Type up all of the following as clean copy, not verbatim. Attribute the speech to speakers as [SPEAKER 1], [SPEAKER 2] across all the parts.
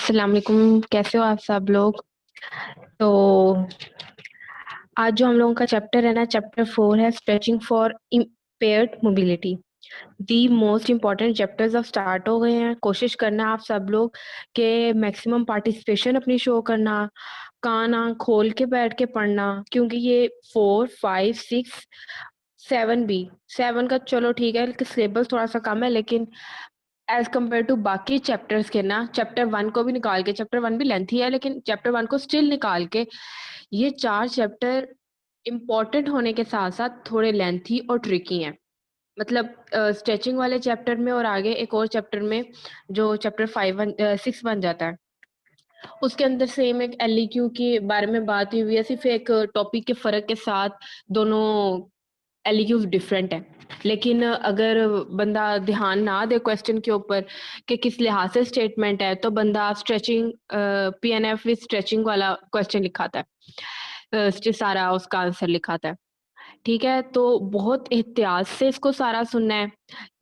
[SPEAKER 1] अस्सलाम वालेकुम, कैसे हो आप सब लोग। तो आज जो हम लोगों का चैप्टर है ना, चैप्टर 4 है stretching for impaired mobility. The most important chapters अब स्टार्ट हो गए हैं। कोशिश करना आप सब लोग के मैक्सिमम पार्टिसिपेशन अपनी शो करना, कान आँख खोल के बैठ के पढ़ना, क्योंकि ये 4, 5, 6, 7 भी 7 का चलो ठीक है, सिलेबस थोड़ा-सा कम है, लेकिन एज़ कम्पेयर टू बाकी चैप्टर्स के ना, चैप्टर 1 को भी निकाल के, चैप्टर 1 भी लेंथी है, लेकिन चैप्टर 1 को स्टिल निकाल के ये 4 चैप्टर इम्पोर्टेंट होने के साथ-साथ थोड़े लेंथी और ट्रिकी हैं। मतलब स्ट्रेचिंग वाले चैप्टर में और आगे एक और चैप्टर में जो चैप्टर 6 बन जाता है, उसके अंदर सेम एक एलईक्यू के बारे में बात हुई हुई है, सिर्फ़ एक टॉपिक के फ़र्क के साथ दोनों एलईक्यूज़ डिफरेंट हैं। लेकिन अगर बंदा ध्यान ना दे क्वेश्चन के ऊपर कि किस लिहाज से स्टेटमेंट है, तो बंदा स्ट्रेचिंग पीएनएफ विद स्ट्रेचिंग वाला क्वेश्चन लिखाता है। सारा उसका आंसर लिखाता है। ठीक है? तो बहुत एहतियात से इसको सारा सुनना है।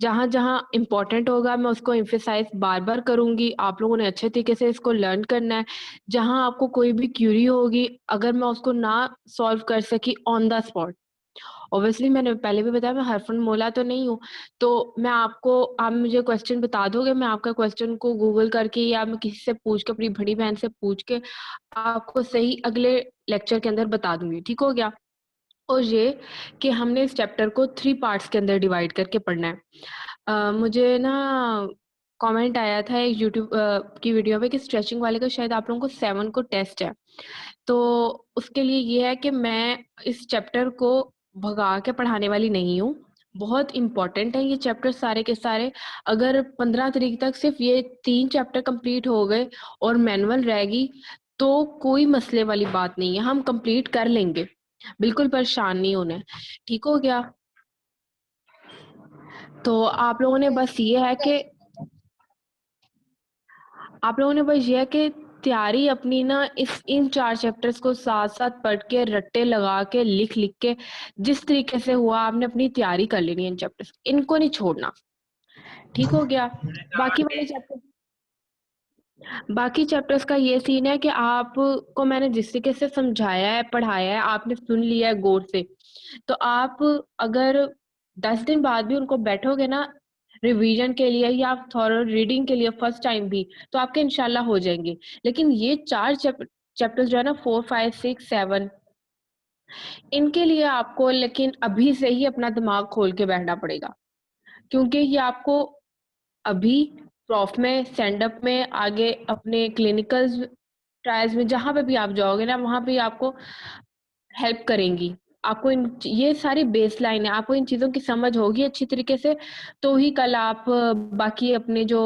[SPEAKER 1] जहाँ-जहाँ इम्पोर्टेंट होगा मैं उसको एम्फसाइज़ बार-बार करूँगी। आप लोगों ने अच्छे तरीके से इसको लर्न करना है। जहाँ आपको कोई भी क्वेरी होगी, अगर मैं उसको ना सॉल्व कर सकी ऑन द स्पॉट, ऑब्वियसली मैंने पहले भी बताया मैं हरफन-मौला तो नहीं हूँ, तो मैं आपको आप मुझे क्वेश्चन बता दोगे, मैं आपका क्वेश्चन को गूगल करके या मैं किसी से पूछ के, अपनी बड़ी बहन से पूछ के आपको सही अगले लेक्चर के अंदर बता दूँगी, ठीक हो गया? और ये कि हमने इस चैप्टर को 3 पार्ट्स के अंदर डिवाइड करके पढ़ना है। मुझे ना कमेंट आया था एक यूट्यूब की वीडियो पे कि स्ट्रेचिंग वाले का शायद आप लोगों को 7 को टेस्ट है। तो उसके लिए ये है कि मैं इस चैप्टर को भगा के पढ़ाने वाली नहीं हूँ। बहुत इम्पोर्टेंट है ये चैप्टर सारे के सारे। अगर 15 तारीख तक सिर्फ़ ये 3 चैप्टर कंप्लीट हो गए और मैनुअल रहेगी, तो कोई मसले वाली बात नहीं है, हम कंप्लीट कर लेंगे। बिल्कुल परेशान नहीं होना है। ठीक हो गया? तो आप लोगों ने बस ये है कि तैयारी अपनी ना इस इन 4 चैप्टर्स को साथ-साथ पढ़ के, रट्टे लगा के, लिख-लिख के, जिस तरीके से हुआ आपने अपनी तैयारी कर लेनी है इन चैप्टर्स की, इनको नहीं छोड़ना। ठीक हो गया? बाकी वाले चैप्टर बाकी चैप्टर्स का ये सीन है कि आपको मैंने जिस तरीके से समझाया है, पढ़ाया है, आपने सुन लिया है गौर से, तो आप अगर 10 दिन बाद भी उनको बैठोगे ना रिवीजन के लिए या थॉरो रीडिंग के लिए फर्स्ट टाइम भी, तो आपके इंशाल्लाह हो जाएँगे। लेकिन ये 4 चैप्टर्स जो है ना 4, 5, 6, 7, इनके लिए आपको लेकिन अभी से ही अपना दिमाग खोल के बैठना पड़ेगा। क्योंकि ये आपको अभी प्रॉफ में, स्टैंड अप में, आगे अपने क्लिनिकल्स ट्रायल्स में जहाँ पे भी आप जाओगे ना, वहाँ पे आपको हेल्प करेंगी। आपको ये सारी बेसलाइन है, आपको इन चीज़ों की समझ होगी अच्छी तरीके से, तो ही कल आप बाकी अपने जो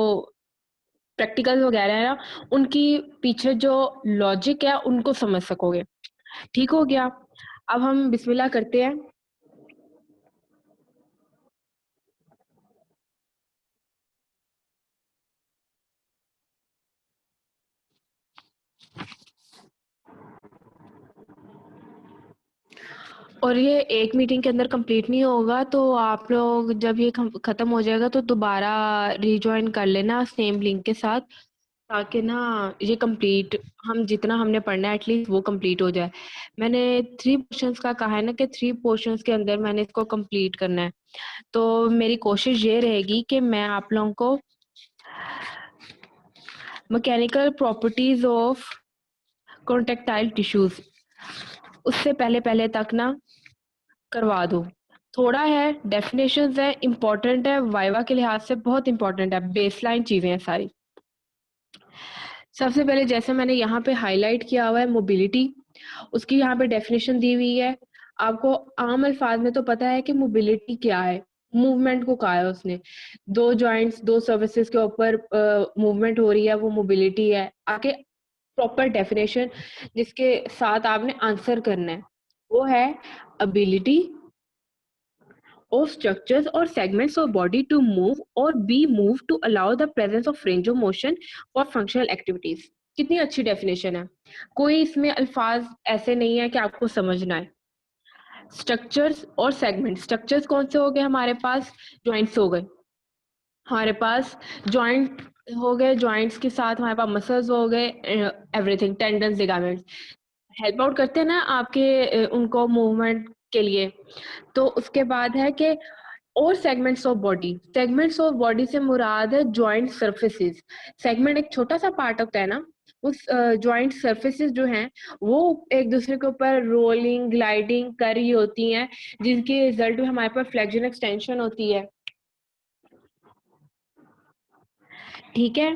[SPEAKER 1] प्रैक्टिकल्स वगैरह है ना, उनकी पीछे जो लॉजिक है, उनको समझ सकोगे। ठीक हो गया? अब हम बिस्मिल्लाह करते हैं। और ये एक मीटिंग के अंदर कंप्लीट नहीं होगा, तो आप लोग जब ये खत्म हो जाएगा तो दोबारा रिजॉइन कर लेना सेम लिंक के साथ, ताकि ना ये कंप्लीट हम जितना हमने पढ़ना है एटलीस्ट वो कंप्लीट हो जाए। मैंने 3 पोर्शंस का कहा है ना कि 3 पोर्शंस के अंदर मैंने इसको कंप्लीट करना है। तो मेरी कोशिश ये रहेगी कि मैं आप लोगों को mechanical properties of contractile tissues उससे पहले-पहले तक ना करवा दूँ। थोड़ा है, डेफिनेशंस है, इम्पोर्टेंट है, वाइवा के लिहाज से बहुत इम्पोर्टेंट है, बेसलाइन चीज़ें हैं सारी। सबसे पहले जैसे मैंने यहाँ पे हाइलाइट किया हुआ है मोबिलिटी, उसकी यहाँ पे डेफिनेशन दी हुई है। आपको आम अल्फाज में तो पता है कि मोबिलिटी क्या है, मूवमेंट को कहा है उसने। 2 जॉइंट्स, 2 सर्विसेज के ऊपर मूवमेंट हो रही है, वो मोबिलिटी है। आगे प्रॉपर डेफिनेशन जिसके साथ आपने आंसर करना है, वो है ability of structures or segments of body to move or be moved to allow the presence of range of motion for functional activities। कितनी अच्छी डेफिनेशन है। कोई इसमें अल्फाज ऐसे नहीं है कि आपको समझना है। स्ट्रक्चर्स और सेगमेंट, स्ट्रक्चर्स कौन से हो गए हमारे पास, जॉइंट्स हो गए हमारे पास, जॉइंट हो गए जॉइंट्स के साथ हमारे पास मसल्स हो गए, everything, tendons, ligaments help out करते हैं ना आपके उनको मूवमेंट के लिए। तो उसके बाद है कि और सेगमेंट्स ऑफ बॉडी से मुराद है जॉइंट सर्फेसिस। सेगमेंट एक छोटा सा पार्ट होता है ना, उस जॉइंट सर्फेसिस जो हैं वो एक दूसरे के ऊपर रोलिंग ग्लाइडिंग कर रही होती हैं, जिसके रिजल्ट में हमारे पास फ्लेक्शन एक्सटेंशन होती है। ठीक है,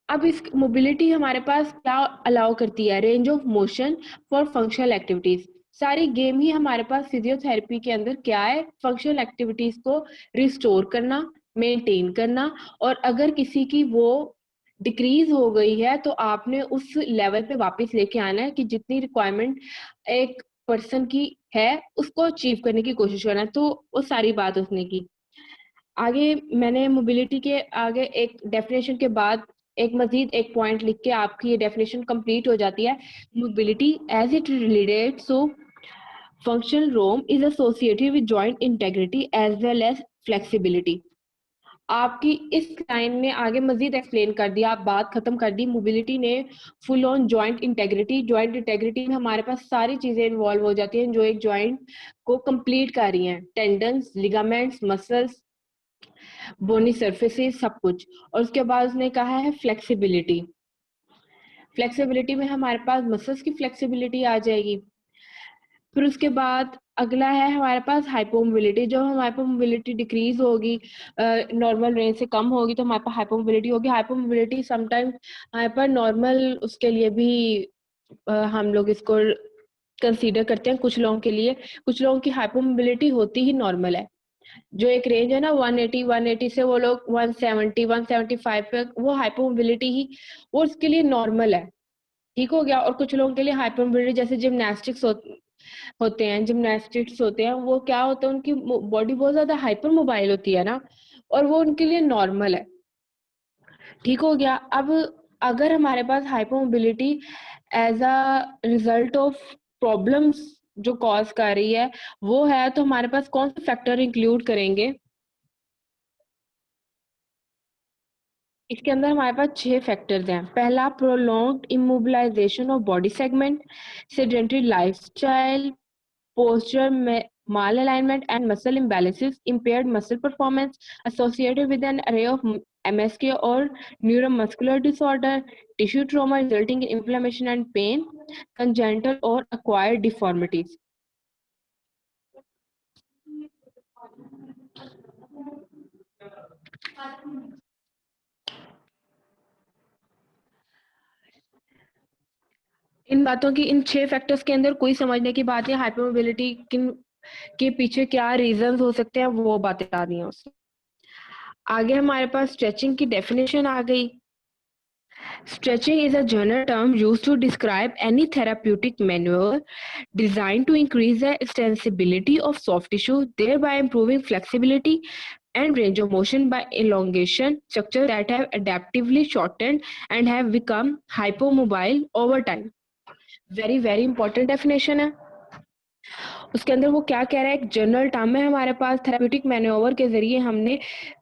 [SPEAKER 1] अब इस मोबिलिटी हमारे पास क्या अलाउ करती है, range of motion for functional activities. सारी गेम ही हमारे पास फिजियोथेरेपी के अंदर क्या है, फंक्शनल एक्टिविटीज को रिस्टोर करना, मेंटेन करना, और अगर किसी की वो डिक्रीज हो गई है तो आपने उस लेवल पे वापस लेके आना है कि जितनी रिक्वायरमेंट एक पर्सन की है उसको अचीव करने की कोशिश करना है। तो वो सारी बात उसने की। आगे मैंने मोबिलिटी के आगे एक डेफिनेशन के बाद एक मजीद एक पॉइंट लिख के आपकी ये डेफिनेशन कंप्लीट हो जाती है। Mobility as it related to functional ROM is associated with joint integrity as well as flexibility. आपकी इस लाइन ने आगे मजीद एक्सप्लेन कर दिया, आप बात खत्म कर दी। मोबिलिटी ने फुल ऑन जॉइंट इंटेग्रिटी में हमारे पास सारी चीजें इन्वॉल्व हो जाती हैं जो एक जॉइंट को कंप्लीट कर रही हैं, टेंडन्स, लिगामेंट्स, मसल्स, बोनी सरफेसेस, सब कुछ। और उसके बाद उसने कहा है फ्लेक्सिबिलिटी। फ्लेक्सिबिलिटी में हमारे पास मसल्स की फ्लेक्सिबिलिटी आ जाएगी। फिर उसके बाद अगला है हमारे पास हाइपोमोबिलिटी। जब हमारे पास मोबिलिटी डिक्रीज होगी, नॉर्मल रेंज से कम होगी, तो हमारे पास हाइपोमोबिलिटी होगी। हाइपोमोबिलिटी समटाइम हमारे पास नॉर्मल उसके लिए भी हम लोग इसको कंसीडर करते हैं कुछ लोगों के लिए। कुछ लोगों की हाइपोमोबिलिटी होती ही नॉर्मल है, जो एक रेंज है ना 180 से वो लोग 170 175 पे, वो हाइपोमोबिलिटी ही वो उसके लिए नॉर्मल है। ठीक हो गया। और कुछ लोगों के लिए हाइपोमोबिलिटी जैसे जिम्नास्टिक्स होते हैं, वो क्या होता है, उनकी बॉडी बहुत ज्यादा हाइपर मोबाइल होती है ना, और वो उनके लिए नॉर्मल है। ठीक हो गया। अब अगर हमारे पास hypomobility as a result of problems जो कॉज कर रही है वो है, तो हमारे पास कौन से फैक्टर इंक्लूड करेंगे इसके अंदर? हमारे पास 6 फैक्टर्स हैं। पहला, prolonged immobilisation of body segment, sedentary lifestyle, posture malalignment and muscle imbalances, impaired muscle performance associated with an array of MSK or neuromuscular disorder, tissue trauma resulting in inflammation and pain, congenital or acquired deformities. इन बातों की, इन 6 factors के अंदर कोई समझने की बात है hypermobility किन के पीछे क्या रीजंस हो सकते हैं, वो बातें आ रही हैं उससे। आगे हमारे पास स्ट्रेचिंग की डेफिनेशन आ गई। Stretching is a general term used to describe any therapeutic maneuver designed to increase the extensibility of soft tissue, thereby improving flexibility and range of motion by elongation structures that have adaptively shortened and have become hypomobile over time. Very, very important definition है। उसके अंदर वो क्या कह रहा है, एक general term है हमारे पास, थेराप्यूटिक मैन्योवर के जरिए हमने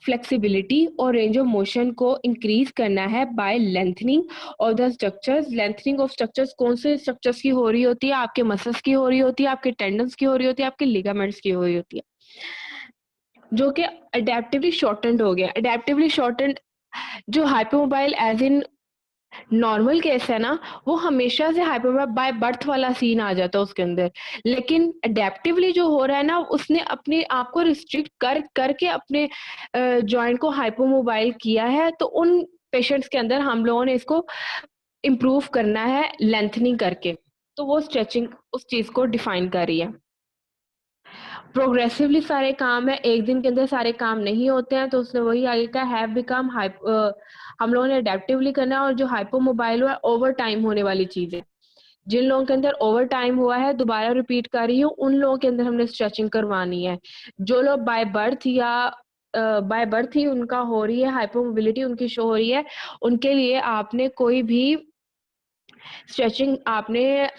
[SPEAKER 1] फ्लेक्सिबिलिटी और रेंज ऑफ मोशन को इंक्रीज करना है by lengthening of the structures. Lengthening of structures कौन से स्ट्रक्चर्स की हो रही होती है? आपके मसल्स की हो रही होती है, आपके टेंडन्स की हो रही होती है, आपके लिगामेंट्स की हो रही होती है, जो कि अडेप्टिवली शॉर्टेंड हो गया। अडेप्टिवली शॉर्टेंड जो hypermobile as in normal case है ना, वो हमेशा से हाइपर बाय बर्थ वाला सीन आ जाता है उसके अंदर। लेकिन अडेप्टिवली जो हो रहा है ना, उसने अपने आप को रिस्ट्रिक्ट करके अपने जॉइंट को हाइपोमोबाइल किया है। तो उन पेशेंट्स के अंदर हम लोगों ने इसको इम्प्रूव करना है लेंथनिंग करके। तो वो स्ट्रेचिंग उस चीज को डिफाइन कर रही है। प्रोग्रेसिवली सारे काम है, एक दिन के अंदर सारे काम नहीं होते हैं। तो उसने वही आगे का हैव बिकम हम लोगों ने अडेप्टिवली करना है। और जो हाइपोमोबाइल हुआ है ओवर टाइम होने वाली चीज है। जिन लोगों के अंदर ओवर टाइम हुआ है, दोबारा रिपीट कर रही हूँ, उन लोगों के अंदर हमने स्ट्रेचिंग करवानी है। जो लोग बाय बर्थ ही उनका हो रही है हाइपोमोबिलिटी, उनकी शो हो रही है, उनके लिए आपने कोई भी स्ट्रेचिंग आपने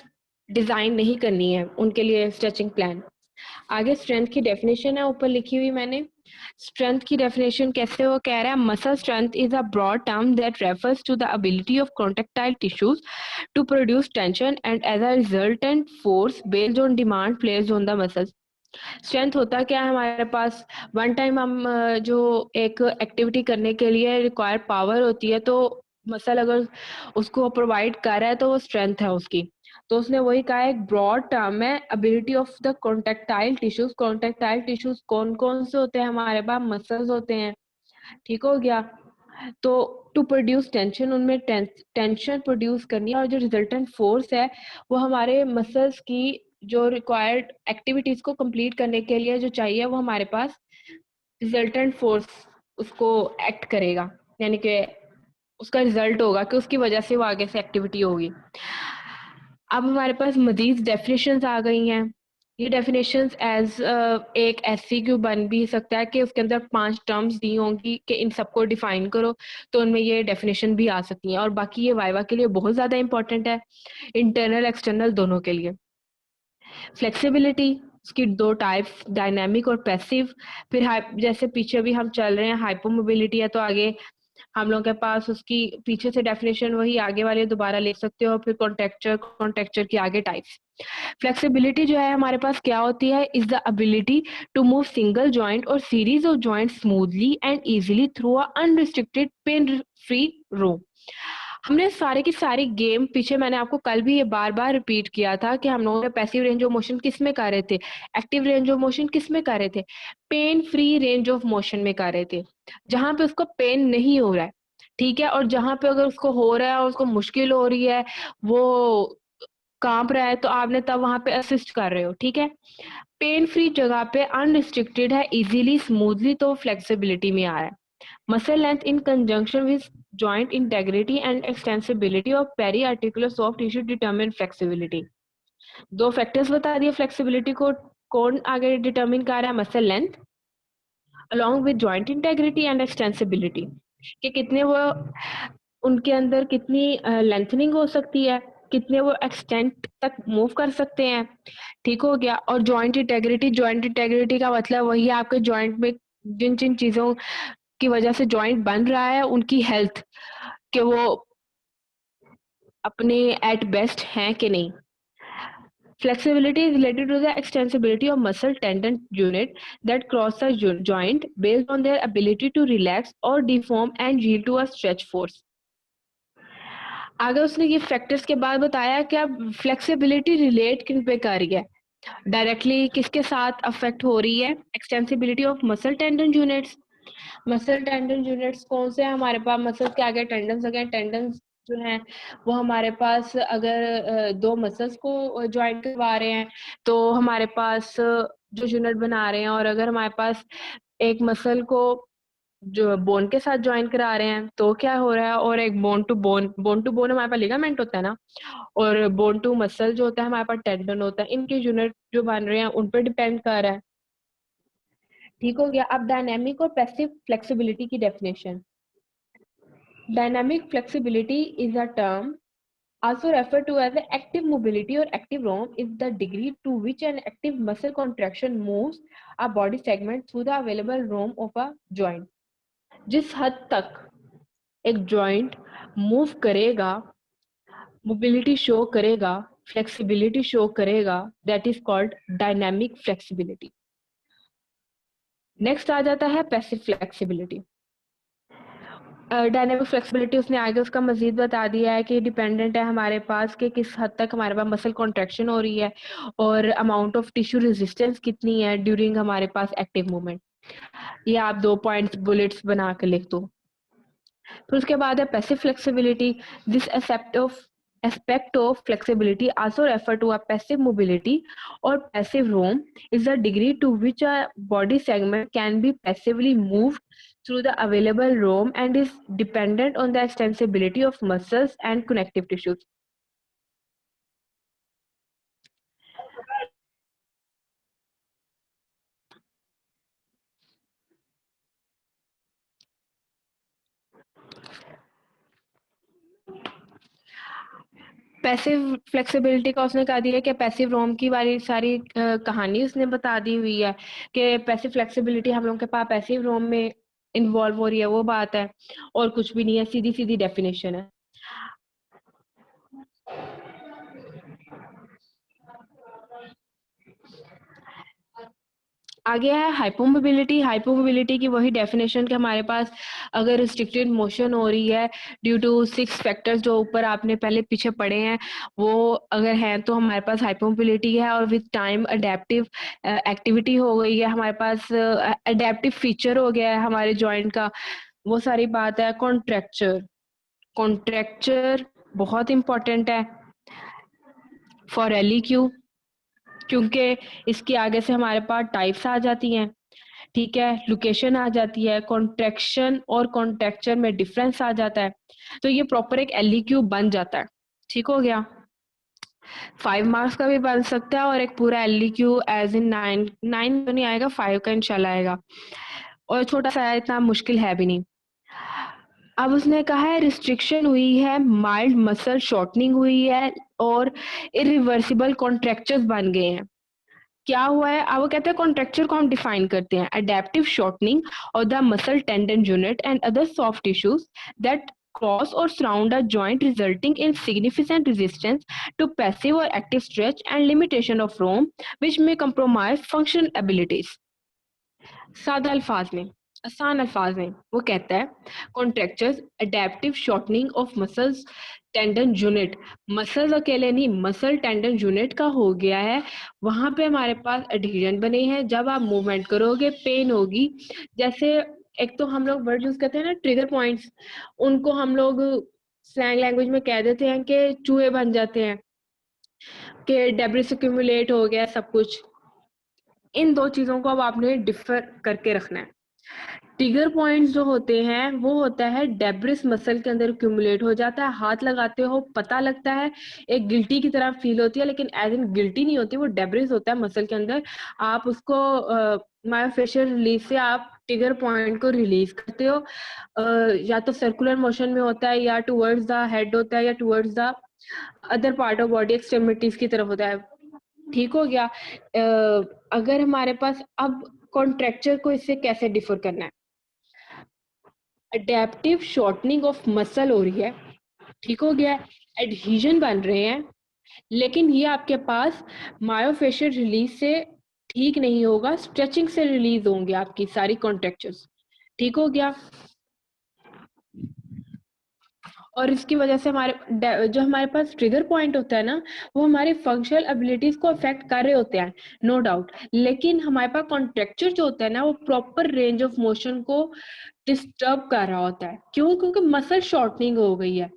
[SPEAKER 1] डिजाइन नहीं करनी है, उनके लिए स्ट्रेचिंग प्लान। आगे स्ट्रेंथ की डेफिनेशन है ऊपर लिखी हुई मैंने। स्ट्रेंथ की डेफिनेशन कैसे वो कह रहा है, muscle strength is a broad term that refers to the ability of contractile tissues to produce tension and as a resultant force based on demand placed on the muscles. Strength होता क्या है हमारे पास, one time हम जो एक activity करने के लिए रिक्वायर पावर होती है, तो मसल अगर उसको प्रोवाइड कर रहा है तो वो स्ट्रेंथ है उसकी। तो उसने वही कहा है, एक ब्रॉड टर्म है ability of the contractile tissues. Contractile tissues कौन कौन से होते हैं हमारे पास, मसल्स होते हैं, ठीक हो गया। तो टू प्रोड्यूस टेंशन, उनमें टेंशन प्रोड्यूस करनी है, और जो रिजल्टेंट फोर्स है वो हमारे मसल्स की जो रिक्वायर्ड एक्टिविटीज को कंप्लीट करने के लिए जो चाहिए वो हमारे पास रिजल्टेंट फोर्स उसको एक्ट करेगा, यानी कि उसका रिजल्ट होगा कि उसकी वजह से वो आगे से एक्टिविटी होगी। अब हमारे पास मजीद डेफिनेशंस आ गई हैं। ये डेफिनेशंस एज एक एससीक्यू बन भी सकता है कि उसके अंदर 5 टर्म्स दी होंगी कि इन सबको डिफाइन करो, तो उनमें ये डेफिनेशन भी आ सकती हैं। और बाकी ये वाइवा के लिए बहुत ज़्यादा इंपॉर्टेंट है, इंटरनल एक्सटर्नल दोनों के लिए। फ्लेक्सिबिलिटी, उसकी 2 टाइप्स, डायनामिक और पैसिव। फिर जैसे पीछे भी हम चल रहे हैं, हाइपोमोबिलिटी है तो आगे हम लोगों के पास उसकी पीछे से डेफिनेशन वही आगे वाले दोबारा ले सकते हो। फिर कॉन्टेक्चर की आगे टाइप्स। फ्लेक्सिबिलिटी जो है हमारे पास क्या होती है, is the ability to move single joint और series of joint smoothly and easily through a unrestricted pain free ROM. हमने सारे की सारी गेम पीछे, मैंने आपको कल भी ये बार बार रिपीट किया था कि हम लोगों ने पैसिव रेंज ऑफ मोशन किस में कर रहे थे, एक्टिव रेंज ऑफ मोशन किस में कर रहे थे, pain free range of motion में कर रहे थे, जहां पे उसको पेन नहीं हो रहा है, ठीक है। और जहां पे अगर उसको हो रहा है और उसको मुश्किल हो रही है, वो कांप रहा है, तो आपने तब वहां पे असिस्ट कर रहे हो, ठीक है। पेन फ्री जगह पे अनरिस्ट्रिक्टेड है, इजीली स्मूथली, तो फ्लेक्सिबिलिटी में आ रहा है। Muscle length in conjunction with joint integrity and extensibility of periarticular soft tissue determine flexibility। 2 factors बता दिए फ्लेक्सिबिलिटी को, कौन आगे डिटरमिन कर रहा है, muscle length along with joint integrity and extensibility, कि कितने वो उनके अंदर कितनी लेंथनिंग हो सकती है, कितने वो एक्सटेंट तक मूव कर सकते हैं, ठीक हो गया। और जॉइंट इंटेग्रिटी का मतलब वही है आपके जॉइंट में जिन जिन चीजों की वजह से जॉइंट बन रहा है उनकी हेल्थ, कि वो अपने एट बेस्ट हैं कि नहीं। Flexibility is related to the extensibility of muscle tendon unit that cross the joint based on their ability to relax or deform and yield to a stretch force। आगे उसने ये factors के बाद बताया कि अब फ्लेक्सिबिलिटी रिलेट किन पे कर रही है, डायरेक्टली किसके साथ अफेक्ट हो रही है, extensibility of muscle tendon units. Muscle tendon units कौन से हैं हमारे पास, मसल के आगे टेंडन्स लगे हैं, टेंडन्स जो हैं वो हमारे पास अगर 2 मसल्स को ज्वाइन करवा रहे हैं तो हमारे पास जो यूनिट बना रहे हैं, और अगर हमारे पास एक मसल को जो बोन के साथ ज्वाइन करा रहे हैं तो क्या हो रहा है, और एक बोन टू बोन हमारे पास लिगामेंट होता है ना, और बोन टू मसल जो होता है हमारे पास टेंडन होता है, इनके यूनिट जो बन रहे हैं उन पर डिपेंड कर रहा है, ठीक हो गया। अब डायनेमिक और पैसिव फ्लेक्सिबिलिटी की definition. Dynamic flexibility is a term also referred to as active mobility or active ROM is the degree to which an active muscle contraction moves a body segment through the available ROM of a joint। जिस हद तक एक joint move करेगा, mobility show करेगा, flexibility show करेगा, that is called dynamic flexibility. Next आ जाता है पैसिव फ्लेक्सिबिलिटी। डायनामिक फ्लेक्सिबिलिटी उसने आगे उसका मजीद बता दिया है कि डिपेंडेंट है हमारे पास कि किस हद तक हमारे पास मसल कॉन्ट्रैक्शन हो रही है और अमाउंट ऑफ टिश्यू रेजिस्टेंस कितनी है ड्यूरिंग हमारे पास एक्टिव मूवमेंट। ये आप 2 पॉइंट्स बुलेट्स बना के लिख दो। फिर उसके बाद है passive flexibility. This aspect of flexibility also refer to a passive mobility or passive roam is the degree to which a body segment can be passively moved through the available roam and is dependent on the extensibility of muscles and connective tissues। Passive flexibility का उसने कहा दिया कि passive रोम की वाली सारी कहानी उसने बता दी हुई है कि पैसिव फ्लेक्सिबिलिटी हम लोगों के पास पैसिव रोम में इन्वॉल्व हो रही है, वो बात है, और कुछ भी नहीं है, सीधी सीधी डेफिनेशन है। आगे है हाइपोमोबिलिटी। हाइपोमोबिलिटी की वही डेफिनेशन कि हमारे पास अगर रिस्ट्रिक्टेड मोशन हो रही है ड्यू टू 6 फैक्टर्स जो ऊपर आपने पहले पीछे पढ़े हैं, वो अगर हैं तो हमारे पास हाइपोमोबिलिटी है। और विद टाइम अडेप्टिव एक्टिविटी हो गई है, हमारे पास अडेप्टिव फीचर हो गया है हमारे जॉइंट का, वो सारी बात है। कॉन्ट्रैक्चर, कॉन्ट्रैक्चर बहुत इंपॉर्टेंट है फॉर एलईक्यू, क्योंकि इसके आगे से हमारे पास टाइप्स आ जाती हैं, ठीक है, लोकेशन आ जाती है, कॉन्ट्रैक्शन और कॉन्ट्रैक्चर में डिफरेंस आ जाता है, तो ये प्रॉपर एक एलईक्यू बन जाता है। ठीक हो गया। 5 मार्क्स का भी बन सकता है और एक पूरा एलईक्यू एज इन 9 तो नहीं आएगा, 5 का इंशाल्लाह आएगा, और छोटा सा है, इतना मुश्किल है भी नहीं। अब उसने कहा है रिस्ट्रिक्शन हुई है, माइल्ड मसल शॉर्टनिंग हुई है और इरिवर्सिबल कॉन्ट्रैक्चर्स बन गए हैं। क्या हुआ है, अब वो कहते हैं कॉन्ट्रैक्चर को हम डिफाइन करते हैं, adaptive shortening of the muscle tendon unit and other soft tissues that cross or surround a joint resulting in significant resistance to passive or active stretch and limitation of ROM which may compromise functional abilities। सादा अल्फाज में, आसान अल्फाज में वो कहता है contractures adaptive shortening of muscles tendon unit, muscles अकेले नहीं, मसल टेंडन यूनिट का हो गया है, वहां पे हमारे पास एडहेजन बने हैं, जब आप मूवमेंट करोगे पेन होगी। जैसे एक तो हम लोग वर्ड यूज करते हैं ना ट्रिगर पॉइंट्स, उनको हम लोग स्लैंग लैंग्वेज में कह देते हैं कि चूहे बन जाते हैं, कि डेब्रिस एक्यूमुलेट हो गया सब कुछ। इन दो चीजों को अब आपने डिफर करके रखना है। ट्रिगर पॉइंट्स जो होते हैं वो होता है डेब्रिस मसल के अंदर क्यूमुलेट हो जाता है, हाथ लगाते हो पता लगता है, एक गिल्टी की तरह फील होती है, लेकिन एज इन गिल्टी नहीं होती, वो डेब्रिस होता है मसल के अंदर। आप उसको मायोफेशियल रिलीज से आप ट्रिगर पॉइंट को रिलीज करते हो, या तो सर्कुलर मोशन में होता है, या टुवर्ड्स द हेड होता है, या towards the other part of body extremities की तरफ होता है। ठीक हो गया। अगर हमारे पास अब कॉन्ट्रैक्चर को इससे कैसे डिफर करना है, अडेप्टिव शॉर्टनिंग ऑफ मसल हो रही है, ठीक हो गया, एडहीजन बन रहे हैं, लेकिन ये आपके पास मायोफेशियल रिलीज से ठीक नहीं होगा, स्ट्रेचिंग से रिलीज होंगे आपकी सारी कॉन्ट्रैक्चर्स। ठीक हो गया। और इसकी वजह से हमारे जो हमारे पास ट्रिगर पॉइंट होता है ना, वो हमारी फंक्शनल एबिलिटीज को अफेक्ट कर रहे होते हैं, नो डाउट, लेकिन हमारे पास कॉन्ट्रैक्चर जो होता है ना, वो प्रॉपर रेंज ऑफ मोशन को डिस्टर्ब कर रहा होता है। क्यों? क्योंकि मसल शॉर्टनिंग हो गई है।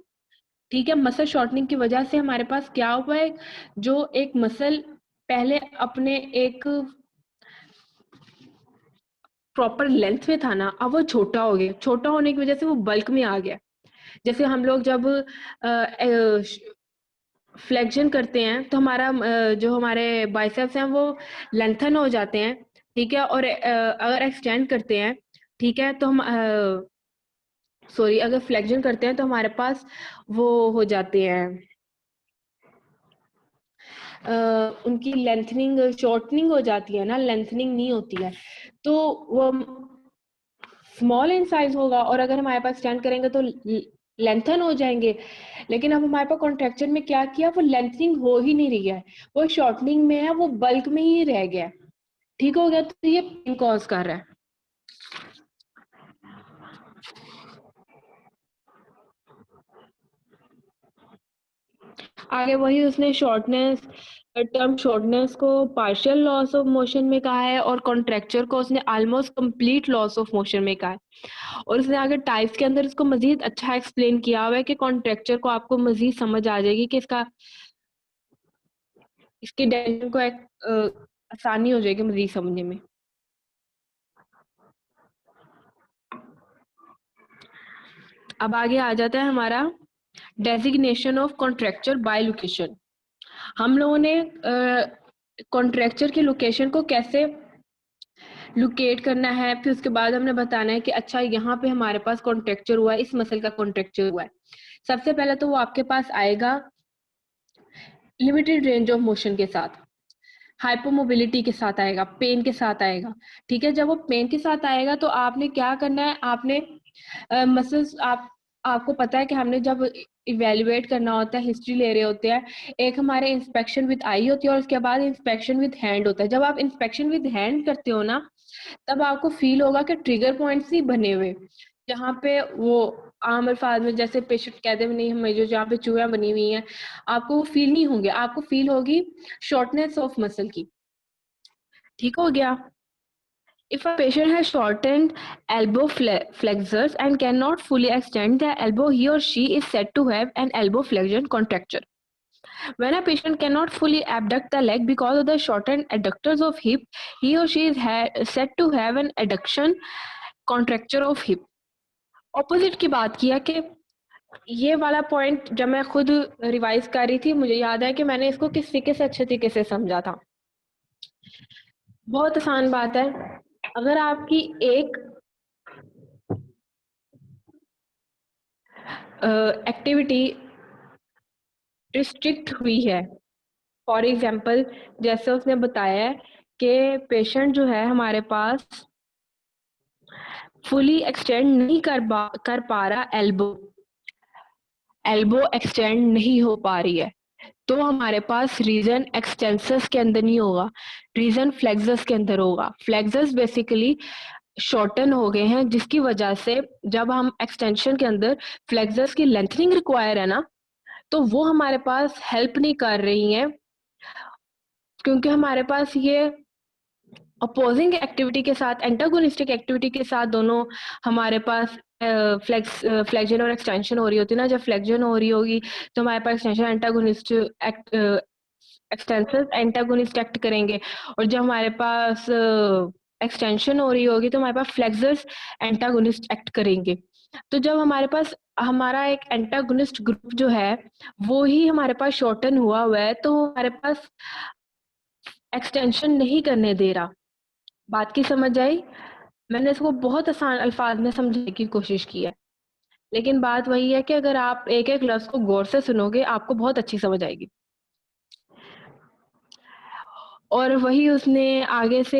[SPEAKER 1] ठीक है, मसल शॉर्टनिंग की वजह से हमारे पास क्या हुआ है, जो एक मसल पहले अपने एक प्रॉपर लेंथ में था ना, अब वो छोटा हो गया, छोटा होने की वजह से वो बल्क में आ गया। जैसे हम लोग जब फ्लेक्शन करते हैं तो हमारा जो हमारे बाइसेप्स हैं वो लेंथन हो जाते हैं, ठीक है, और अगर एक्सटेंड करते हैं, ठीक है, तो हम सॉरी, अगर फ्लेक्शन करते हैं तो हमारे पास वो हो जाते हैं, उनकी लेंथनिंग शॉर्टनिंग हो जाती है ना, लेंथनिंग नहीं होती है, तो वो स्मॉल इन साइज होगा, और अगर हमारे पास स्टैंड करेंगे तो लेंथन हो जाएंगे। लेकिन अब हमारे पास कॉन्ट्रैक्शन में क्या किया, वो लेंथनिंग हो ही नहीं रही है, वो शॉर्टनिंग में है, वो बल्क में ही रह गया। ठीक हो गया, तो ये पेन कॉज कर रहा है। आगे वही उसने शॉर्टनेस, टर्म शॉर्टनेस को पार्शियल लॉस ऑफ मोशन में कहा है, और कॉन्ट्रैक्चर को उसने almost complete loss of motion में कहा है। और उसने आगे टाइप्स के अंदर इसको मजीद अच्छा एक्सप्लेन किया हुआ है कि कॉन्ट्रैक्चर को आपको मजीद समझ आ जाएगी कि इसका इसके डेफिनेशन को एक आसानी हो जाएगी मजीद समझने में। अब आगे आ जाता है हमारा designation of contracture by location. हम लोगों ने कॉन्ट्रैक्चर की लोकेशन को कैसे लोकेट करना है, फिर उसके बाद हमने बताना है कि अच्छा यहाँ पे हमारे पास कॉन्ट्रैक्चर हुआ है, इस मसल का कॉन्ट्रैक्चर हुआ है। सबसे पहले तो वो आपके पास आएगा लिमिटेड रेंज ऑफ मोशन के साथ, हाइपोमोबिलिटी के साथ आएगा, पेन के साथ आएगा। ठीक है, जब वो पेन के साथ आएगा तो आपने क्या करना है, आपने मसल्स आपको पता है कि हमने जब इवेल्युएट करना होता है, हिस्ट्री ले रहे होते हैं, एक हमारे इंस्पेक्शन विद आई होती है और उसके बाद इंस्पेक्शन विद हैंड होता है। जब आप इंस्पेक्शन विद हैंड करते हो ना, तब आपको फील होगा कि ट्रिगर पॉइंट्स ही बने हुए, जहाँ पे वो आम अल्फाज में जैसे पेशेंट कहते हैं नहीं हमें जो जहाँ पे चूहियां बनी हुई हैं, आपको वो फील नहीं होंगे, आपको फील होगी शॉर्टनेस ऑफ मसल की। ठीक हो गया। If a patient has shortened elbow flexors and cannot fully extend the elbow, he or she is said to have an elbow flexion contracture. When a patient cannot fully abduct the leg because of the shortened adductors of hip, he or she is said to have an adduction contracture of hip. Opposite की बात किया कि ये वाला point जब मैं खुद revise कर रही थी, मुझे याद है कि मैंने इसको किस तरीके से अच्छे तरीके से समझा था। बहुत आसान बात है, अगर आपकी एक एक्टिविटी रिस्ट्रिक्ट हुई है, फॉर एग्जाम्पल जैसे उसने बताया है कि पेशेंट जो है हमारे पास फुली एक्सटेंड नहीं कर पा रहा, एल्बो एक्सटेंड नहीं हो पा रही है, तो हमारे पास रीजन एक्सटेंसस के अंदर नहीं होगा, रीजन फ्लेक्सस के अंदर होगा। फ्लेक्सस बेसिकली शॉर्टन हो गए हैं, जिसकी वजह से जब हम एक्सटेंशन के अंदर फ्लेक्सस की लेंथनिंग रिक्वायर है ना, तो वो हमारे पास हेल्प नहीं कर रही हैं, क्योंकि हमारे पास ये अपोजिंग एक्टिविटी के साथ, एंटागोनिस्टिक एक्टिविटी के साथ दोनों हमारे पास फ्लेक्शन और एक्सटेंशन हो रही होती है ना। जब फ्लेक्शन हो रही होगी तो हमारे पास extension antagonist extension antagonist act करेंगे, और जब हमारे पास एक्सटेंशन हो रही होगी तो हमारे पास फ्लेक्सर्स एंटागोनिस्ट एक्ट करेंगे। तो जब हमारे पास हमारा एक एंटागोनिस्ट ग्रुप जो है वो ही हमारे पास शॉर्टन हुआ है, तो हमारे पास एक्सटेंशन नहीं करने दे रहा। बात की समझ आई? मैंने इसको बहुत आसान अल्फाज में समझने की कोशिश की है, लेकिन बात वही है कि अगर आप एक एक लफ्ज को गौर से सुनोगे आपको बहुत अच्छी समझ आएगी। और वही उसने आगे से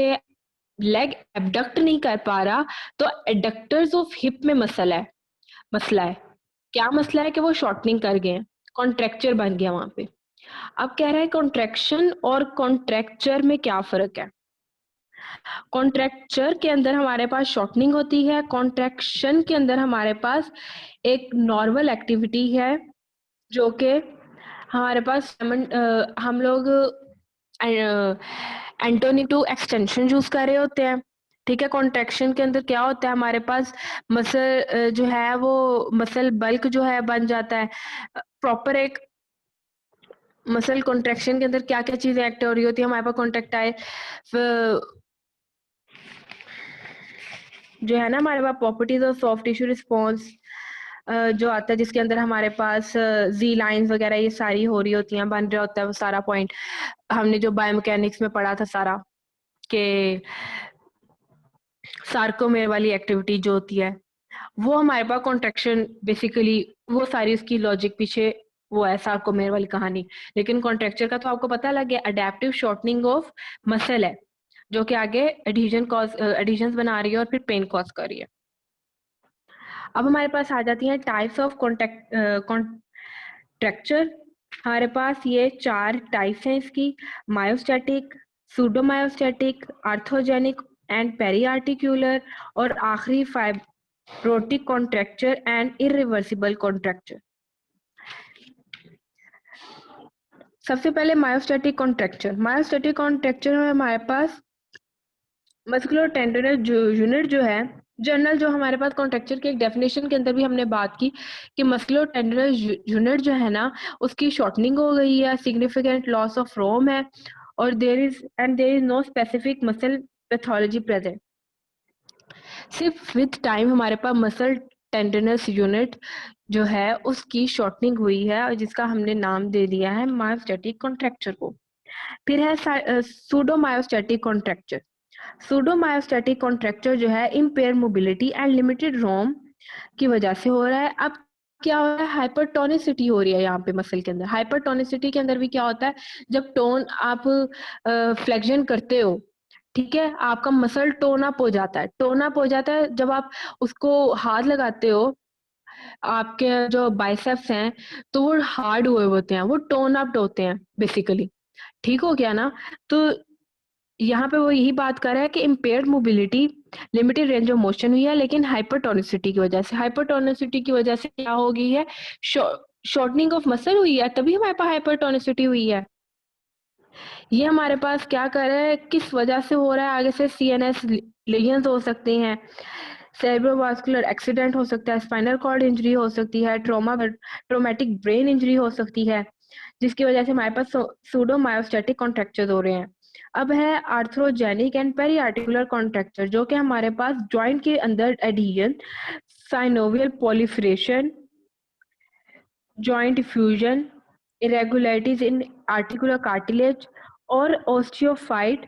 [SPEAKER 1] लेग एबडक्ट नहीं कर पा रहा, तो एडक्टर्स ऑफ हिप में मसला है। क्या मसला है कि वो शॉर्टनिंग कर गए हैं, कॉन्ट्रैक्चर बन गया वहां पे। अब कह रहा है कॉन्ट्रैक्शन और कॉन्ट्रैक्चर में क्या फर्क है। कॉन्ट्रैक्चर के अंदर हमारे पास शॉर्टनिंग होती है, कॉन्ट्रैक्शन के अंदर हमारे पास एक नॉर्मल एक्टिविटी है, जो कि हमारे पास हम लोग एंटोनी टू एक्सटेंशन यूज कर रहे होते हैं। ठीक है, कॉन्ट्रैक्शन के अंदर क्या होता है, हमारे पास मसल जो है वो मसल बल्क जो है बन जाता है। प्रॉपर एक मसल कॉन्ट्रैक्शन के अंदर क्या क्या चीजें एक्ट हो रही होती है, हमारे पास कॉन्ट्रैक्टाइल जो है ना, हमारे पास properties of soft tissue response जो आता है, जिसके अंदर हमारे पास जी लाइंस वगैरह ये सारी हो रही होती हैं, बन रहा होता है वो सारा पॉइंट हमने जो बायोमैकेनिक्स में पढ़ा था सारा, के सार्कोमेर वाली एक्टिविटी जो होती है वो हमारे पास कॉन्ट्रैक्शन बेसिकली, वो सारी उसकी लॉजिक पीछे वो है सार्कोमेर वाली कहानी। लेकिन कॉन्ट्रैक्चर का तो आपको पता लग गया, अडेप्टिव शॉर्टनिंग ऑफ मसल है, जो कि आगे एडिशंस बना रही है और फिर पेन कॉज कर रही है। अब हमारे पास आ जाती हैं टाइप्स ऑफ कॉन्ट्रैक्चर। हमारे पास ये 4 टाइप्स हैं इसकी, मायोस्टैटिक, सूडोमायोस्टैटिक, आर्थोजेनिक एंड पेरीआर्टिकुलर, और आखिरी fibrotic contracture and irreversible contracture. सबसे पहले मायोस्टैटिक कॉन्ट्रैक्चर। मायोस्टैटिक कॉन्ट्रैक्चर में हमारे पास मस्कुलर टेंडरनेस यूनिट जो है, जनरल जो हमारे पास कॉन्ट्रैक्चर के एक डेफिनेशन के अंदर भी हमने बात की कि मस्कुलर टेंडरनेस यूनिट जो है ना उसकी शॉर्टनिंग हो गई है, सिग्निफिकेंट लॉस ऑफ रोम है, और there is no specific muscle pathology present. सिर्फ विद टाइम हमारे पास मसल टेंडरनेस यूनिट जो है उसकी शॉर्टनिंग हुई है, और जिसका हमने नाम दे दिया है मायोस्टैटिक कॉन्ट्रैक्चर को। फिर है सूडोमायोस्टैटिक कॉन्ट्रैक्चर। सूडोमायोस्टैटिक कॉन्ट्रैक्चर जो है इम्पेयर मोबिलिटी एंड लिमिटेड रोम की वजह से हो रहा है। अब क्या हो रहा है, हाइपरटोनिसिटी हो रही है यहाँ पे मसल के अंदर। हाइपरटोनिसिटी के अंदर भी क्या होता है, जब टोन आप फ्लेक्शन करते हो, ठीक है, आपका मसल टोन अप हो जाता है। टोन अप हो जाता है जब आप उसको हाथ लगाते हो, आपके जो बाइसेप्स हैं, तो वो हार्ड हुए होते हैं, वो टोन अप होते हैं बेसिकली। ठीक हो गया ना? तो यहाँ पे वो यही बात कर रहा है कि impaired mobility, limited range of motion हुई है, लेकिन हाइपरटोनिसिटी की वजह से। हाइपरटोनिसिटी की वजह से क्या हो गई है, शॉर्टनिंग ऑफ मसल हुई है, तभी हमारे पास हाइपरटोनिसिटी हुई है। ये हमारे पास क्या कर रहा है, किस वजह से हो रहा है, आगे से सीएनएस लीजन्स हो सकती हैं, सेरेब्रोवास्कुलर एक्सीडेंट हो सकता है, स्पाइनल कॉर्ड इंजरी हो सकती है, ट्रॉमेटिक ब्रेन इंजरी हो सकती है, जिसकी वजह से हमारे पास सूडोमायोस्टैटिक कॉन्ट्रैक्चर्स हो रहे हैं। अब है आर्थ्रोजेनिक एंड पेरिआर्टिकुलर कॉन्ट्रैक्चर, जो कि हमारे पास जॉइंट के अंदर adhesion, synovial proliferation, joint fusion, irregularities इन आर्टिकुलर कार्टिलेज और ओस्टियोफाइट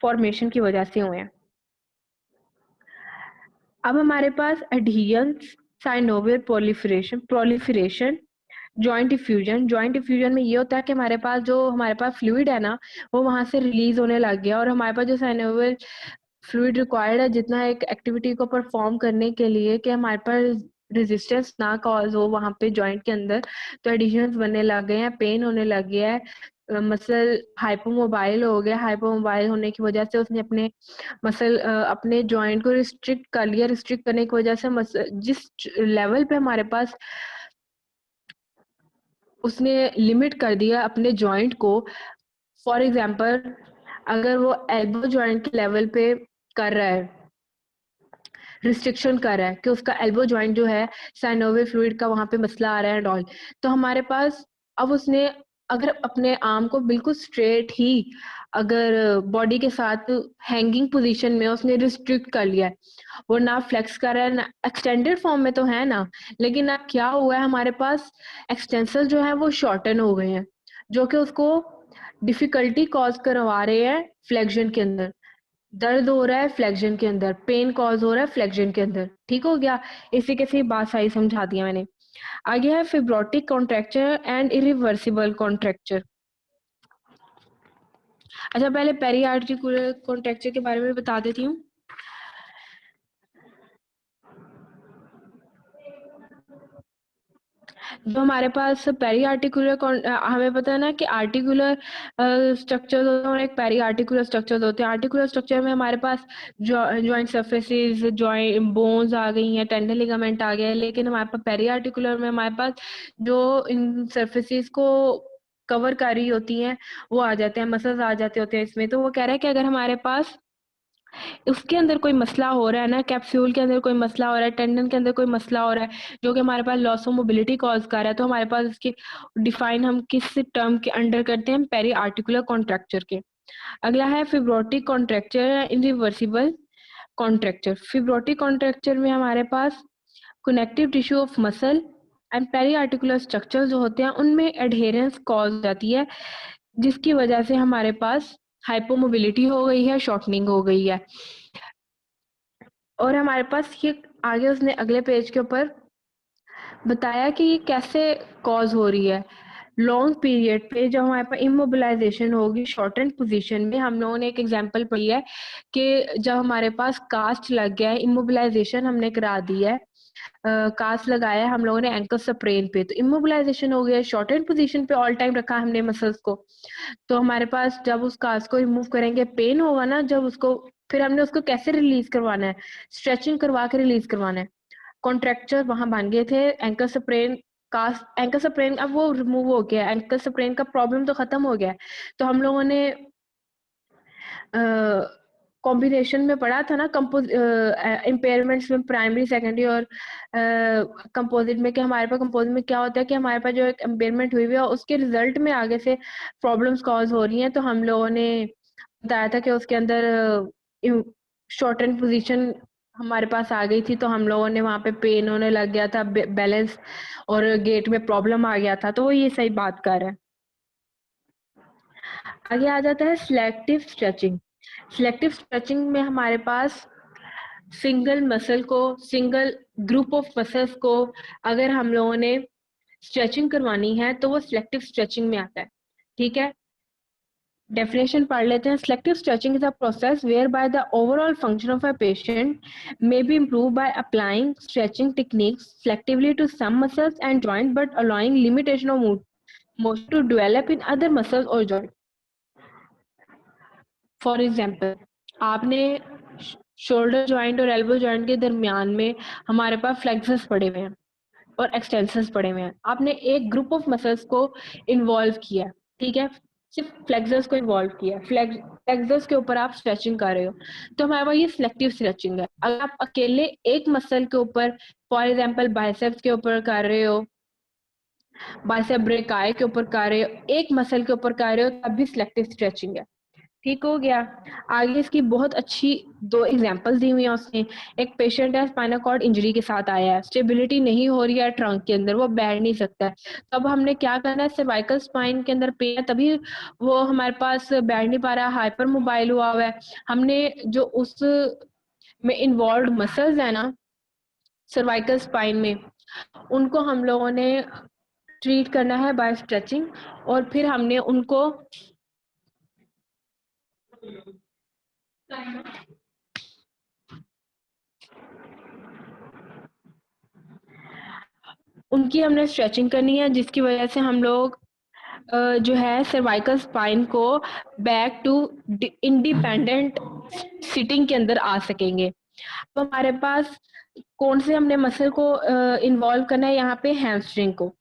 [SPEAKER 1] फॉर्मेशन की वजह से हुए हैं। अब हमारे पास एडहेजन्स, साइनोवियल proliferation, जॉइंट डिफ्यूजन में ये होता है कि हमारे पास फ्लूइड है ना, वो वहाँ से रिलीज होने लग गया, और हमारे पास जो साइनोवियल फ्लूइड रिक्वायर्ड है जितना एक एक्टिविटी को परफॉर्म करने के लिए, कि हमारे पास रेजिस्टेंस ना कॉज हो वहाँ पे जॉइंट के अंदर, तो एडिशंस बनने लग गए हैं, पेन होने लग गया है, मसल हाइपोमोबाइल हो गया। हाइपोमोबाइल होने की वजह से उसने अपने जॉइंट को रिस्ट्रिक्ट कर लिया। रिस्ट्रिक्ट करने की वजह से मसल जिस लेवल पे हमारे पास उसने लिमिट कर दिया अपने जॉइंट को। फॉर एग्जांपल, अगर वो एल्बो जॉइंट के लेवल पे कर रहा है, रिस्ट्रिक्शन कर रहा है कि उसका एल्बो जॉइंट जो है, साइनोवियल फ्लूइड का वहाँ पे मसला आ रहा है एंड ऑल, तो हमारे पास अब उसने अगर अपने आर्म को बिल्कुल स्ट्रेट ही अगर बॉडी के साथ हैंगिंग पोजीशन में उसने रिस्ट्रिक्ट कर लिया है, वो ना फ्लेक्स कर रहा है, ना एक्सटेंडेड फॉर्म में तो है ना, लेकिन अब क्या हुआ है, हमारे पास एक्सटेंसल जो है वो शॉर्टन हो गए हैं, जो कि उसको डिफिकल्टी कॉज करवा रहे हैं फ्लेक्शन के अंदर। दर्द हो रहा है फ्लेक्शन के अंदर, पेन कॉज हो रहा है फ्लेक्शन के अंदर। ठीक हो गया? इसी के साथ बात सारी समझा दिया मैंने। आगे है fibrotic contracture and irreversible contracture. अच्छा, पहले पेरी आर्टिकुलर कॉन्ट्रैक्चर के बारे में बता देती हूँ। जो हमारे पास पेरी आर्टिकुलर हमें पता है ना कि आर्टिकुलर स्ट्रक्चर होते हैं और एक पेरी आर्टिकुलर स्ट्रक्चर होते हैं। आर्टिकुलर स्ट्रक्चर में हमारे पास जॉइंट सर्फेसिस, जॉइंट बोन्स आ गई हैं, टेंडन लिगामेंट आ गया है, लेकिन हमारे पास पेरी आर्टिकुलर में हमारे पास जो इन सर्फेसिस को कवर कर रही होती हैं, वो आ जाते हैं, मसल्स आ जाते होते हैं इसमें। तो वो कह रहा है कि अगर हमारे पास उसके अंदर कोई मसला हो रहा है ना, कैप्सूल के अंदर कोई मसला हो रहा है, टेंडन के अंदर कोई मसला हो रहा है, जो कि हमारे पास लॉस ऑफ मोबिलिटी कॉज कर रहा है, तो हमारे पास इसकी डिफाइन हम किस टर्म के अंडर करते हैं, पेरी आर्टिकुलर कॉन्ट्रैक्चर के। अगला है fibrotic contracture, irreversible contracture. Fibrotic contracture में हमारे पास connective tissue of muscle and peri articular structure जो होते हैं उनमें एडहेरेंस कॉज हो जाती है, जिसकी वजह से हमारे पास हाइपोमोबिलिटी हो गई है, शॉर्टनिंग हो गई है। और हमारे पास ये आगे उसने अगले पेज के ऊपर बताया कि ये कैसे कॉज हो रही है। लॉन्ग पीरियड पे जब हमारे पास इमोबिलाइजेशन होगी शॉर्टन पोजीशन में, हम लोगों ने एक एग्जांपल पढ़ी है कि जब हमारे पास कास्ट लग गया है, इमोबिलाइजेशन हमने करा दी है, कास्ट लगाया है हम लोगों ने एंकल स्प्रेन पे, तो इमोबिलाइजेशन हो गया, शॉर्टन पोजीशन पे ऑल टाइम रखा हमने मसल्स को, तो हमारे पास जब उस कास्ट को रिमूव करेंगे पेन होगा ना, जब उसको फिर हमने उसको कैसे रिलीज करवाना है, स्ट्रेचिंग करवा के रिलीज करवाना है। कॉन्ट्रैक्चर वहां बन गए थे, ankle sprain, cast ankle sprain अब वो रिमूव हो गया, एंकल स्प्रेन का प्रॉब्लम तो खत्म हो गया है। तो हम लोगों ने कॉम्बिनेशन में पढ़ा था ना, इम्पेयरमेंट्स में प्राइमरी सेकेंडरी और कंपोजिट में, कि हमारे पास कंपोजिट में क्या होता है कि हमारे पास जो एक इम्पेयरमेंट हुई हुई है उसके रिजल्ट में आगे से प्रॉब्लम्स कॉज हो रही हैं, तो हम लोगों ने बताया था कि उसके अंदर शॉर्टन पोजीशन हमारे पास आ गई थी, तो हम लोगों ने वहां पे पेन होने लग गया था, बैलेंस और गेट में प्रॉब्लम आ गया था, तो वो ये सही बात कर रहा है। आगे आ जाता है सिलेक्टिव स्ट्रेचिंग। सिलेक्टिव स्ट्रेचिंग में हमारे पास सिंगल मसल को, सिंगल ग्रुप ऑफ मसल्स को अगर हम लोगों ने स्ट्रेचिंग करवानी है तो वो सिलेक्टिव स्ट्रेचिंग में आता है। ठीक है, डेफिनेशन पढ़ लेते हैं। Selective stretching is a process whereby the overall function of a patient may be improved by applying stretching techniques selectively to some muscles and joints but allowing limitation of motion to develop in other muscles or joints. For example, आपने shoulder joint और elbow joint के दरमियान में हमारे पास flexors पड़े हुए हैं और एक्सटेंसर्स पड़े हुए हैं। आपने एक ग्रुप ऑफ मसल्स को इन्वॉल्व किया, ठीक है, सिर्फ फ्लेक्सर्स को इन्वॉल्व किया, फ्लेक्सर्स के ऊपर आप स्ट्रेचिंग कर रहे हो, तो हमारे पास ये सिलेक्टिव स्ट्रेचिंग है। अगर आप अकेले एक मसल के ऊपर, फॉर एग्जाम्पल बाइसेप्स के ऊपर कर रहे हो, बाइसेप ब्रेकाई के ऊपर कर रहे हो, एक मसल के ऊपर कर रहे हो, तब भी सिलेक्टिव स्ट्रेचिंग है। ठीक हो गया। आगे इसकी बहुत अच्छी 2 एग्जांपल दी हुई है उसने। एक पेशेंट है, स्पाइनल कॉर्ड इंजरी के साथ आया है, स्टेबिलिटी नहीं हो रही है ट्रंक के अंदर, वो बैठ नहीं सकता है। तो अब हमने क्या करना है, सर्वाइकल स्पाइन के अंदर पेन है तभी वो हमारे पास बैठ नहीं पा रहा, हाइपर मोबाइल हुआ हुआ है। हमने जो उस में इन्वॉल्व मसल्स है ना सर्वाइकल स्पाइन में, उनको हम लोगों ने ट्रीट करना है बाय स्ट्रेचिंग, और फिर हमने उनको उनकी हमने स्ट्रेचिंग करनी है, जिसकी वजह से हम लोग जो है सर्वाइकल स्पाइन को बैक टू इंडिपेंडेंट सिटिंग के अंदर आ सकेंगे। तो हमारे पास कौन से हमने मसल को इन्वॉल्व करना है यहाँ पे, हैमस्ट्रिंग को।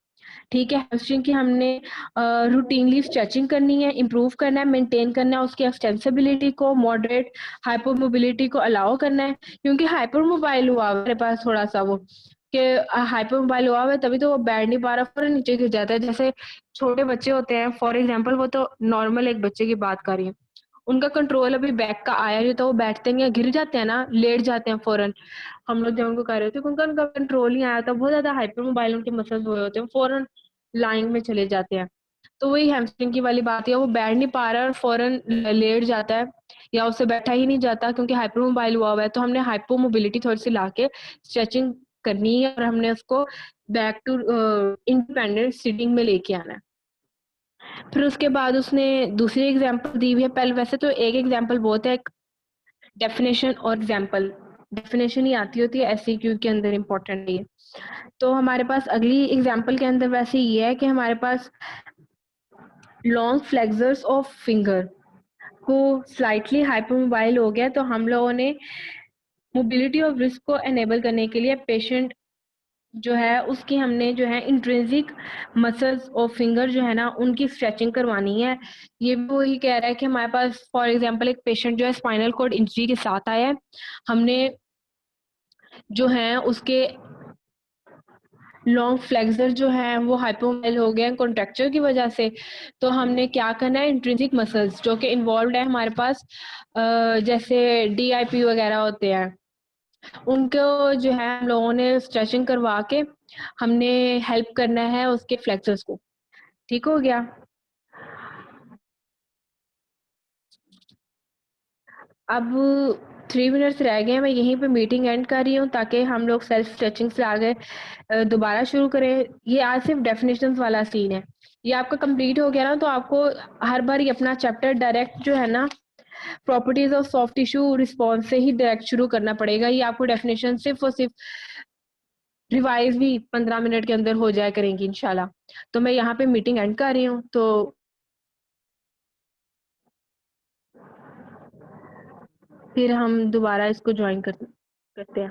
[SPEAKER 1] ठीक है, हैमस्ट्रिंग की हमने रूटीनली स्ट्रेचिंग करनी है, इम्प्रूव करना है, मेंटेन करना है उसकी एक्सटेंसिबिलिटी को, मॉडरेट हाइपर मोबिलिटी को अलाउ करना है, क्योंकि हाइपर मोबाइल हुआ मेरे पास थोड़ा सा वो कि हाइपर मोबाइल हुआ है तभी तो वो बैठ नहीं पा रहा, फौरन नीचे गिर जाता है। जैसे छोटे बच्चे होते हैं, फॉर एग्जाम्पल, वो तो नॉर्मल एक बच्चे की बात कर रही हूँ, उनका कंट्रोल अभी बैक का आया नहीं, तो वो बैठते नहीं, गिर जाते हैं ना, लेट जाते हैं फौरन। हम लोग जब उनको कर रहे थे, उनका उनका कंट्रोल नहीं आया था, बहुत ज्यादा हाइपर मोबाइल उनके मसल्स हुए होते हैं, फौरन लाइन में चले जाते हैं। तो वही हैमस्ट्रिंग की वाली बात है, वो बैठ नहीं पा रहा है और फौरन लेट जाता है, या उससे बैठा ही नहीं जाता क्योंकि हाइपर मोबाइल हुआ है। तो हमने हाइपर मोबिलिटी थोड़ी सी लाके स्ट्रेचिंग करनी है और हमने उसको बैक टू इंडिपेंडेंट सिटिंग में लेके आना है। फिर उसके बाद उसने दूसरी एग्जांपल दी हुई है। पहले वैसे तो एक एग्जांपल बहुत है, एक डेफिनेशन और एग्जांपल। डेफिनेशन ही आती होती है एससीक्यू के अंदर, इम्पोर्टेंट नहीं है। तो हमारे पास अगली एग्जांपल के अंदर वैसे ये है कि हमारे पास लॉन्ग फ्लेक्सर्स ऑफ फिंगर को स्लाइटली हाइपरमोबाइल हो गया, तो हम लोगों ने मोबिलिटी ऑफ रिस्ट को एनेबल करने के लिए पेशेंट जो है उसकी हमने जो है इंट्रिंसिक मसल्स और फिंगर जो है ना उनकी स्ट्रेचिंग करवानी है। ये भी वही कह रहा है कि हमारे पास फॉर एग्जांपल एक पेशेंट जो है स्पाइनल कॉर्ड इंजरी के साथ आया है, हमने जो है उसके लॉन्ग फ्लेक्सर जो है वो हाइपोमाइल हो गए हैं कॉन्ट्रैक्चर की वजह से। तो हमने क्या करना है, इंट्रिंसिक मसल्स जो कि इन्वॉल्व है हमारे पास, जैसे डीआईपी वगैरह होते हैं, उनको जो है हम लोगों ने स्ट्रेचिंग करवा के हमने हेल्प करना है उसके फ्लेक्सर्स को। ठीक हो गया। अब 3 मिनट्स रह गए हैं, मैं यहीं पे मीटिंग एंड कर रही हूँ ताकि हम लोग सेल्फ स्ट्रेचिंग से आगे दोबारा शुरू करें। ये आज सिर्फ डेफिनेशंस वाला सीन है, ये आपका कंप्लीट हो गया ना तो आपको हर बार ये अपना चैप्टर डायरेक्ट जो है ना properties of soft tissue response से ही डायरेक्ट शुरू करना पड़ेगा। ये आपको डेफिनेशन सिर्फ और सिर्फ रिवाइज भी 15 मिनट के अंदर हो जाया करेंगी इंशाल्लाह। तो मैं यहाँ पे मीटिंग एंड कर रही हूँ, तो फिर हम दोबारा इसको ज्वाइन करते हैं।